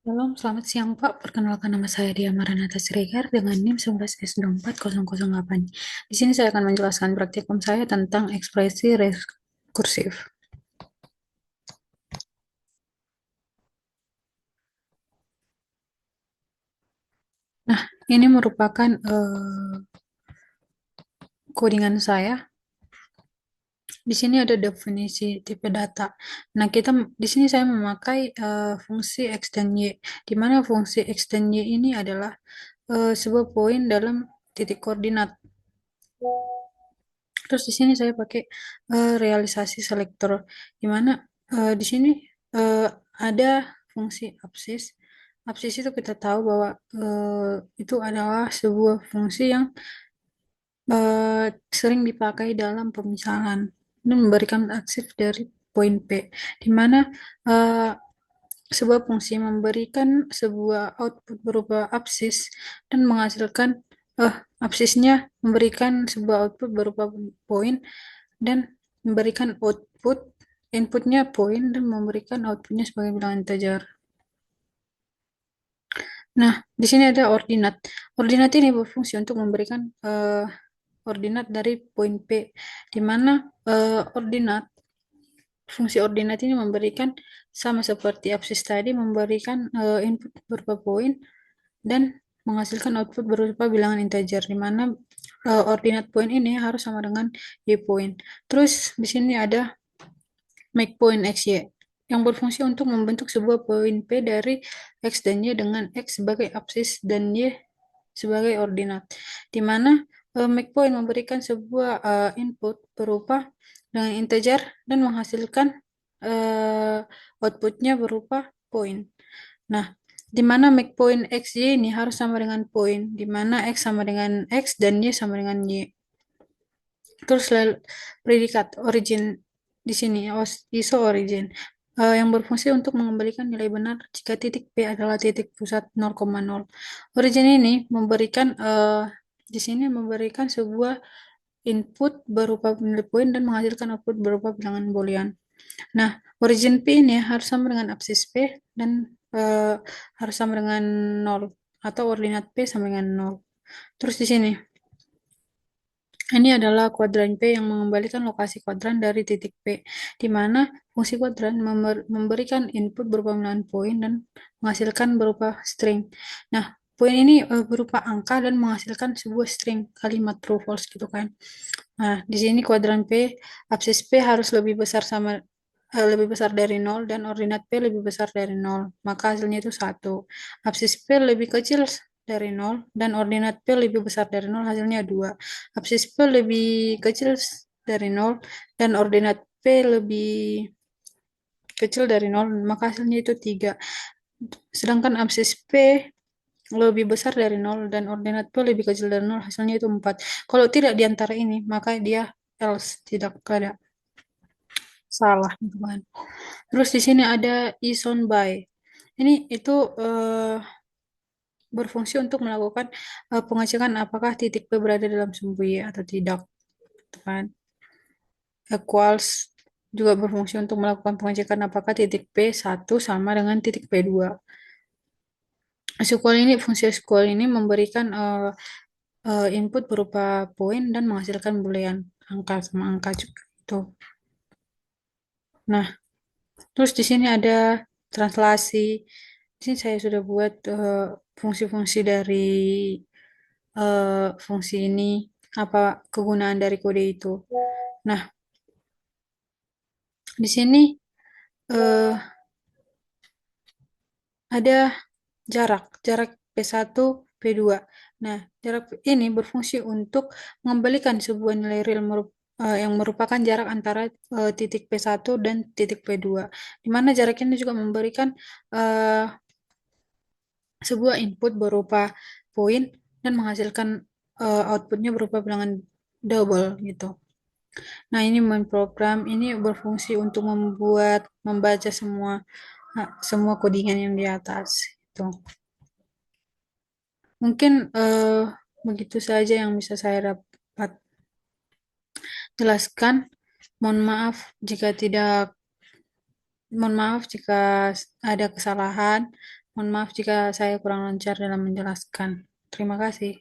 Shalom, selamat siang Pak. Perkenalkan nama saya Dia Maranatha Siregar dengan NIM 11S24008. Di sini saya akan menjelaskan praktikum saya tentang ekspresi rekursif. Nah, ini merupakan codingan saya. Di sini ada definisi tipe data. Nah, di sini saya memakai fungsi X dan Y, di mana fungsi X dan Y ini adalah sebuah poin dalam titik koordinat. Terus di sini saya pakai realisasi selektor, di mana di sini eh, ada fungsi absis. Absis itu kita tahu bahwa itu adalah sebuah fungsi yang sering dipakai dalam pemisahan dan memberikan aksif dari poin P, di mana eh, sebuah fungsi memberikan sebuah output berupa absis dan menghasilkan absisnya memberikan sebuah output berupa poin dan memberikan output inputnya poin dan memberikan outputnya sebagai bilangan integer. Nah, di sini ada ordinat. Ordinat ini berfungsi untuk memberikan ordinat dari poin P, di mana fungsi ordinat ini memberikan sama seperti absis tadi, memberikan input berupa poin dan menghasilkan output berupa bilangan integer, di mana ordinat poin ini harus sama dengan y point. Terus di sini ada make point xy yang berfungsi untuk membentuk sebuah poin P dari x dan y dengan x sebagai absis dan y sebagai ordinat, di mana make point memberikan sebuah input berupa dengan integer dan menghasilkan uh, outputnya berupa poin. Nah, di mana make point x y ini harus sama dengan poin, di mana x sama dengan x dan y sama dengan y. Terus predikat origin di sini iso origin yang berfungsi untuk mengembalikan nilai benar jika titik P adalah titik pusat 0,0. Origin ini memberikan di sini memberikan sebuah input berupa nilai poin dan menghasilkan output berupa bilangan boolean. Nah, origin P ini harus sama dengan absis P dan harus sama dengan 0 atau ordinat P sama dengan 0. Terus di sini ini adalah kuadran P yang mengembalikan lokasi kuadran dari titik P, di mana fungsi kuadran memberikan input berupa bilangan poin dan menghasilkan berupa string. Nah, poin ini berupa angka dan menghasilkan sebuah string kalimat true false gitu kan. Nah, di sini kuadran P, absis P harus lebih besar dari nol dan ordinat P lebih besar dari nol. Maka hasilnya itu 1. Absis P lebih kecil dari nol dan ordinat P lebih besar dari nol, hasilnya 2. Absis P lebih kecil dari nol dan ordinat P lebih kecil dari nol, maka hasilnya itu 3. Sedangkan absis P lebih besar dari nol dan ordinat P lebih kecil dari nol, hasilnya itu 4. Kalau tidak di antara ini, maka dia else, tidak ada, salah gitu kan. Terus di sini ada is on by. Ini itu eh, berfungsi untuk melakukan pengecekan apakah titik P berada dalam sumbu Y atau tidak, gitu kan. Equals juga berfungsi untuk melakukan pengecekan apakah titik P1 sama dengan titik P2. SQL ini, fungsi SQL ini memberikan input berupa poin dan menghasilkan boolean angka sama angka juga itu. Nah, terus di sini ada translasi. Di sini saya sudah buat fungsi-fungsi dari fungsi ini, apa kegunaan dari kode itu. Nah, di sini eh, ada jarak P1, P2. Nah, jarak ini berfungsi untuk mengembalikan sebuah nilai real yang merupakan jarak antara titik P1 dan titik P2. Di mana jarak ini juga memberikan eh, sebuah input berupa poin dan menghasilkan outputnya berupa bilangan double gitu. Nah, ini main program ini berfungsi untuk membaca semua codingan yang di atas itu. Mungkin begitu saja yang bisa saya dapat jelaskan. Mohon maaf jika tidak, mohon maaf jika ada kesalahan. Mohon maaf jika saya kurang lancar dalam menjelaskan. Terima kasih.